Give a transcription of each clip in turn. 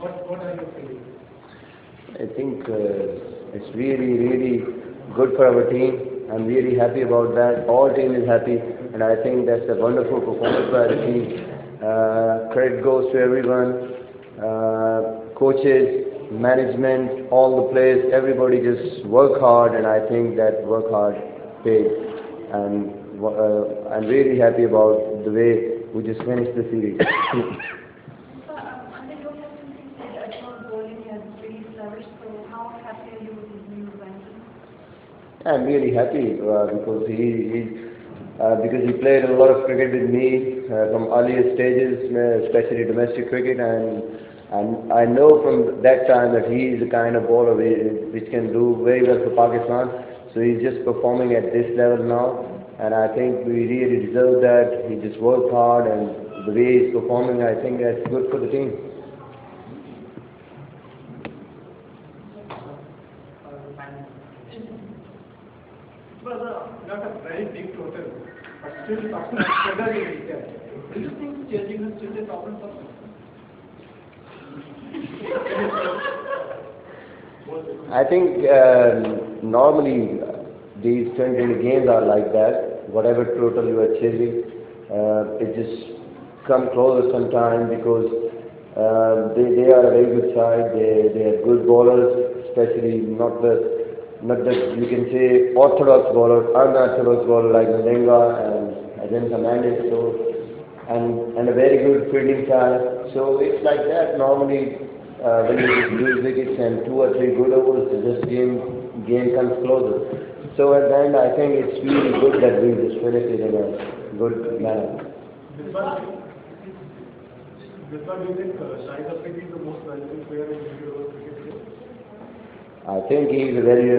What are you feeling? I think it's really good for our team. I'm really happy about that. All team is happy, and I think that's a wonderful performance by the team. Credit goes to everyone, coaches, management, all the players. Everybody just work hard, and I think that work hard pays. And I'm really happy about the way we just finished the series. Under your captaincy, Ajmal bowling has really flourished. So how happy are you with his new ranking? I'm really happy because he played a lot of cricket with me from earlier stages, especially domestic cricket, and I know from that time that he is the kind of bowler which can do very well for Pakistan. So he's just performing at this level now, and I think we really deserve that. He just worked hard, and the way he's performing, I think that's good for the team. It was not a very big total, but still Pakistan struggled in India. Do you think changing is still a problem for them? I think normally these 20 games are like that. Whatever total you are chasing, it just come closer sometime because they are a very good side. They have good bowlers, especially not the you can say orthodox bowlers, unorthodox bowler like Malinga and Ajanta Mendes, and a very good fielding side. So it's like that normally. When you just lose wickets and 2 or 3 good overs, this game comes closer. So at the end, I think it's really good that we just finished it in a good manner. This one do you think Shahid Afridi is the most valuable player in Indian cricket? I think he's a very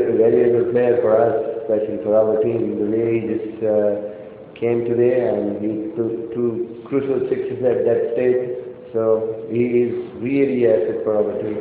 good player for us, especially for our team. The way he just came today and he took 2 crucial sixes at that stage. So he is really a asset for our team.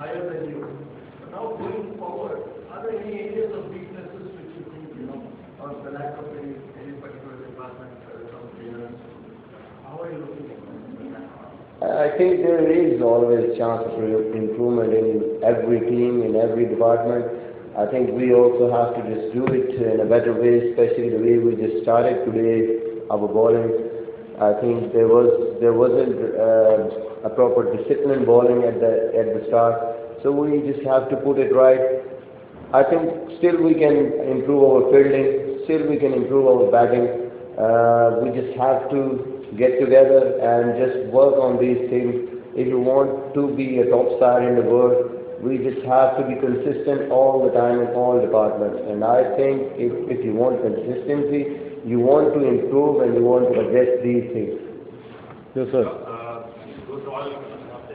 higher than you. But now going forward, are there any areas of weaknesses which you think, or the lack of any particular department from players? How are you looking at that? I think there is always chance for improvement in every team, in every department. I think we also have to just do it in a better way, especially the way we just started today, our bowling. I think there wasn't a proper disciplined bowling at the start, so we just have to put it right. I think still we can improve our fielding, still we can improve our batting. We just have to get together and just work on these things. If you want to be a top star in the world, we just have to be consistent all the time in all departments. And I think if you want consistency, you want to improve and you want to address these things. Yes, sir.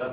10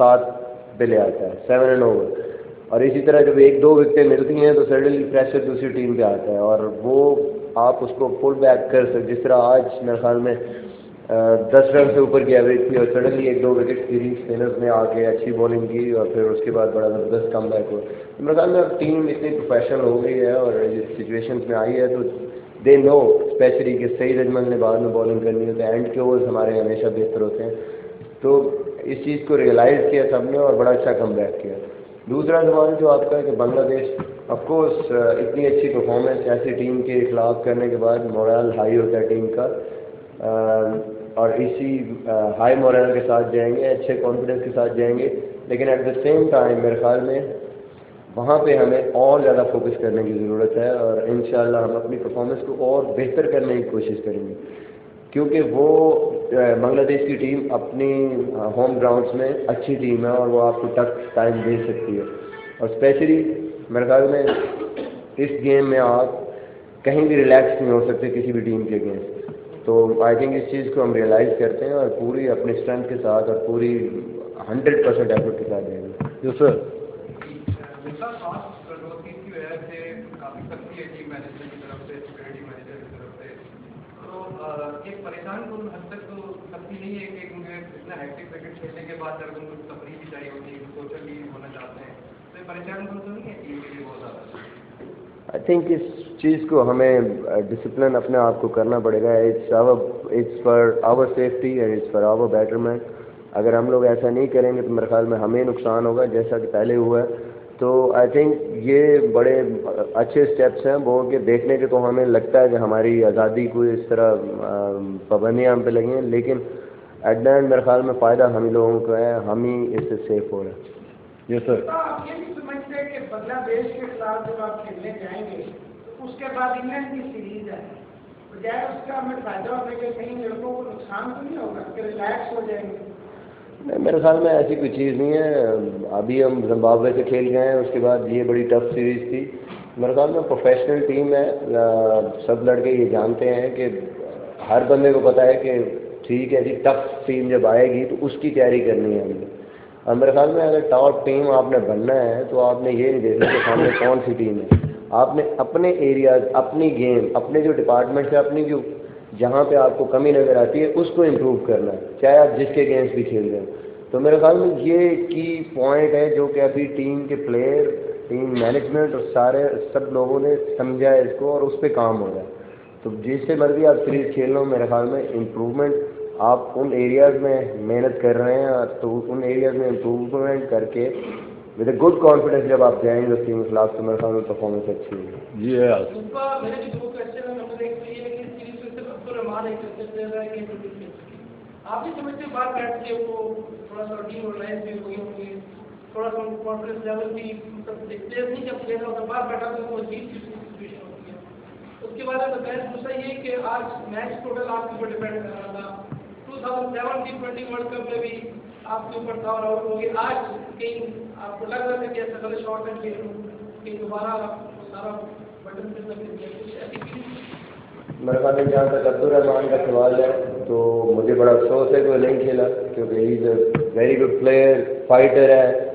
7 پہ لے آتا ہے 7 run over. اور اسی طرح جب 1-2 وکٹیں ملتی ہیں تو سڈنلی پریشر دوسری ٹیم پہ آتا ہے اور وہ آپ اس کو پل بیک کر سکتے. جس طرح آج میرے خیال میں 10 رن سے اوپر کی ایوریج تھی اور سڈنلی 1-2 وکٹ گری, اسپنرز نے آ کے اچھی بالنگ کی اور پھر اس کے بعد بڑا زبردست کم بیک ہوا. میرے خیال میں اب ٹیم اتنی پروفیشنل ہو گئی ہے اور سچویشنز میں آئی ہے تو دے نو اسپیشلی کہ سعید اجمل نے بعد میں بالنگ کرنی ہوتی ہے. اینڈ کے اوورز ہمارے ہمیشہ بہتر ہوتے ہیں. تو اس چیز کو ریئلائز کیا سب نے اور بڑا اچھا کم بیک کیا. دوسرا سوال جو آپ کا ہے کہ بنگلہ دیش آف کورس اتنی اچھی پرفارمنس ایسی ٹیم کے خلاف کرنے کے بعد مورال ہائی ہوتا ہے ٹیم کا, اور اسی ہائی مورال کے ساتھ جائیں گے, اچھے کانفیڈنس کے ساتھ جائیں گے. لیکن ایٹ دا سیم ٹائم میرے خیال میں وہاں پہ ہمیں اور زیادہ فوکس کرنے کی ضرورت ہے اور انشاءاللہ ہم اپنی پرفارمنس کو اور بہتر کرنے کی کوشش کریں گے, کیونکہ وہ بنگلہ دیش کی ٹیم اپنی ہوم گراؤنڈس میں اچھی ٹیم ہے اور وہ آپ کو ٹف ٹائم دے سکتی ہے. اور اسپیشلی میرے خیال میں اس گیم میں آپ کہیں بھی ریلیکس نہیں ہو سکتے کسی بھی ٹیم کے اگینسٹ. تو آئی تھنک اس چیز کو ہم ریئلائز کرتے ہیں اور پوری اپنی اسٹرینتھ کے ساتھ اور پوری 100% ایفرٹ کے ساتھ جائیں گے. جو سر کی وجہ سے کافی سختی ہے ٹیم مینجمنٹ کی طرف سے, سیکورٹی مینیجر کی طرف سے, تو ایک پریشان کن حد تک تو سختی نہیں ہے کہ کیونکہ اتنا ہیکٹک کرکٹ کھیلنے کے بعد اگر ان کو تفریح بھی چاہیے ہوتی ہے, سوشل بھی ہونا چاہتے ہیں, تو یہ پریشان کن تو نہیں ہے ٹیم کے لیے بہت زیادہ. آئی تھنک اس چیز کو ہمیں ڈسپلن اپنے آپ کو کرنا پڑے گا. It's for our safety and it's for our betterment. اگر ہم لوگ ایسا نہیں کریں گے تو میرے خیال میں ہمیں نقصان ہوگا جیسا کہ پہلے ہوا ہے. تو آئی تھنک یہ بڑے اچھے اسٹیپس ہیں وہ کہ دیکھنے کے تو ہمیں لگتا ہے کہ ہماری آزادی کو اس طرح پابندیاں ہم پہ لگی ہیں, لیکن ایٹ دا اینڈ میرے خیال میں فائدہ ہم ہی لوگوں کو ہے, ہم ہی اس سے سیف ہو رہے ہیں. یس سر. آپ یہ بھی سمجھتے ہیں کہ بنگلہ دیش کے خلاف جب آپ کھیلنے جائیں گے تو اس کے بعد انگلینڈ کی سیریز ہے, بجائے اس کا ہمیں فائدہ ہونے کے کہیں لڑکوں کو نقصان تو نہیں ہوگا کہ ریلیکس ہو جائیں گے؟ نہیں, میرے خیال میں ایسی کوئی چیز نہیں ہے. ابھی ہم زمبابوے سے کھیل گئے ہیں, اس کے بعد یہ بڑی ٹف سیریز تھی. میرے خیال میں پروفیشنل ٹیم ہے, سب لڑکے یہ جانتے ہیں کہ ہر بندے کو پتہ ہے کہ ٹھیک ہے جی ٹف ٹیم جب آئے گی تو اس کی تیاری کرنی ہے ہم نے. اور میرے خیال میں اگر ٹاپ ٹیم آپ نے بننا ہے تو آپ نے یہ نہیں دیکھنا کہ سامنے کون سی ٹیم ہے. آپ نے اپنے ایریاز, اپنی گیم, اپنے جو ڈپارٹمنٹ ہے, اپنی جو جہاں پہ آپ کو کمی نظر آتی ہے اس کو امپروو کرنا ہے, چاہے آپ جس کے اگینسٹ بھی کھیل رہے ہیں. تو میرے خیال میں یہ کی پوائنٹ ہے جو کہ ابھی ٹیم کے پلیئر, ٹیم مینجمنٹ اور سب لوگوں نے سمجھا ہے اس کو اور اس پہ کام ہو رہا ہے. تو جس سے مرضی آپ سیریز کھیل رہے ہو میرے خیال میں امپروومنٹ آپ ان ایریاز میں محنت کر رہے ہیں تو ان ایریاز میں امپروومنٹ کر کے ود اے گڈ کانفیڈنس جب آپ جائیں گے اس ٹیم کے خلاف تو میرے خیال میں پرفارمنس اچھی ہوگی. جی ہے میرے بھی دو کوشچن ہیں. نمبر ایک تو یہ ہے کہ اس سیریز میں صرف عبدالرحمان ایک پلیئر ہے کہ آپ بھی سمجھتے باہر بیٹھ کے وہ تھوڑا سا ٹیم آرگنائز بھی ہوئی ہوگی, تھوڑا سا کانفیڈنس لیول بھی مطلب پلیئر نہیں جب پلیئر ہوتا باہر بیٹھا تو وہ عجیب سی سچویشن ہوتی ہے. اس کے بعد بتائیں دوسرا یہ کہ آج میچ ٹوٹل آپ کے اوپر ڈپینڈ کر رہا تھا. 2007 T20 ورلڈ کپ میں بھی آپ کے اوپر تھا اور آؤٹ ہو گئے. آج کہیں آپ کو لگ رہا ہے کہ ایسا غلط شاٹ ہے کہ دوبارہ سارا بٹن پہ ایسی. میرے خیال میں جہاں تک عبدالرحمان کا سوال ہے تو مجھے بڑا افسوس ہے کہ وہ نہیں کھیلا, کیونکہ he is a very good player, fighter ہے,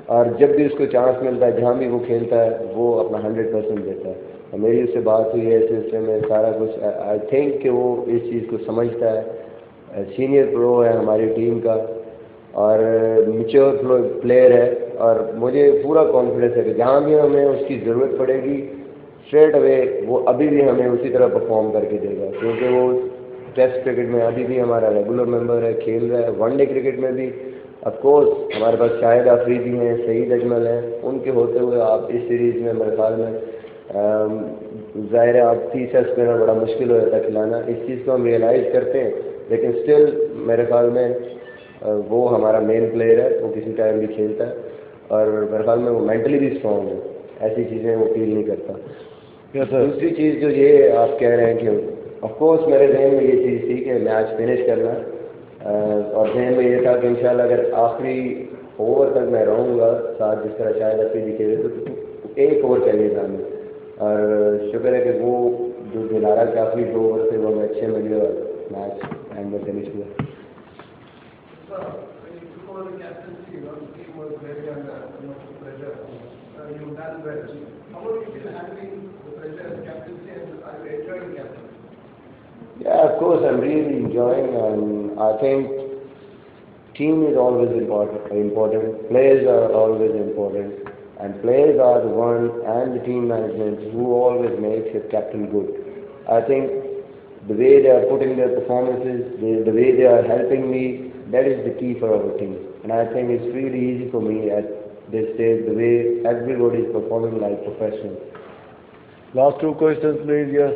اور جب بھی اس کو چانس ملتا ہے جہاں بھی وہ کھیلتا ہے وہ اپنا 100% دیتا ہے. اور میری اس سے بات ہوئی ہے اس سلسلے میں سارا کچھ آئی تھنک کہ وہ اس چیز کو سمجھتا ہے. سینئر پرو ہے ہماری ٹیم کا اور میچور پلیئر ہے, اور مجھے پورا کانفیڈنس ہے کہ جہاں بھی ہمیں اس کی ضرورت پڑے گی اسٹریٹ اوے وہ ابھی بھی ہمیں اسی طرح پرفارم کر کے دے گا, کیونکہ وہ ٹیسٹ کرکٹ میں ابھی بھی ہمارا ریگولر ممبر ہے, کھیل رہا ہے. ون ڈے کرکٹ میں بھی آف کورس ہمارے پاس شاہد آفریدی ہیں, سعید اجمل ہیں, ان کے ہوتے ہوئے آپ اس سیریز میں میرے خیال میں ظاہر ہے آپ 30 اسپنر بڑا مشکل ہو جاتا ہے کھلانا. اس چیز کو ہم ریئلائز کرتے ہیں, لیکن اسٹل میرے خیال میں وہ ہمارا مین پلیئر ہے, وہ کسی ٹائم بھی کھیلتا ہے, اور میرے خیال میں وہ مینٹلی بھی اسٹرانگ ہے, ایسی چیزیں وہ فیل نہیں کرتا. دوسری چیز جو یہ آپ کہہ رہے ہیں کہ آف کورس میرے ذہن میں یہ چیز تھی کہ میچ فنش کرنا, اور ذہن میں یہ تھا کہ انشاءاللہ اگر آخری اوور تک میں رہوں گا ساتھ جس طرح شاید افریدی کھیلے تو ایک اوور چاہیے تھا ہمیں, اور شکر ہے کہ وہ جو دلارا کے آخری 2 اوور تھے وہ ہمیں اچھے ملے اور میچ اینڈ میں فنش ہوا. for the captaincy, the team was very under much pressure. You've done well. How are you still handling the pressure as captaincy, and are you enjoying captaincy? Yeah, of course, I'm really enjoying, and I think team is always important. Players are always important, and players are the one and the team management who always makes a captain good. I think the way they are putting their performances, the way they are helping me, that is the key for our team. And I think it's really easy for me at this stage, the way everybody is performing like professionals. Last two questions, please. Yes.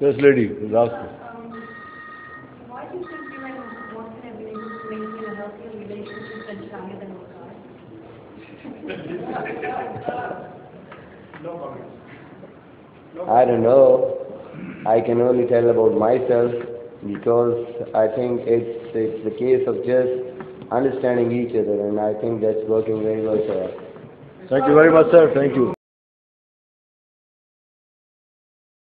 Yes, lady. Last. Why do you think you and Watson have been able to maintain a healthier relationship than Shahid and Waqar? I don't know. I can only tell about myself, because I think it's the case of just understanding each other, and I think that's working very well for us. Thank you very much, sir. Thank you.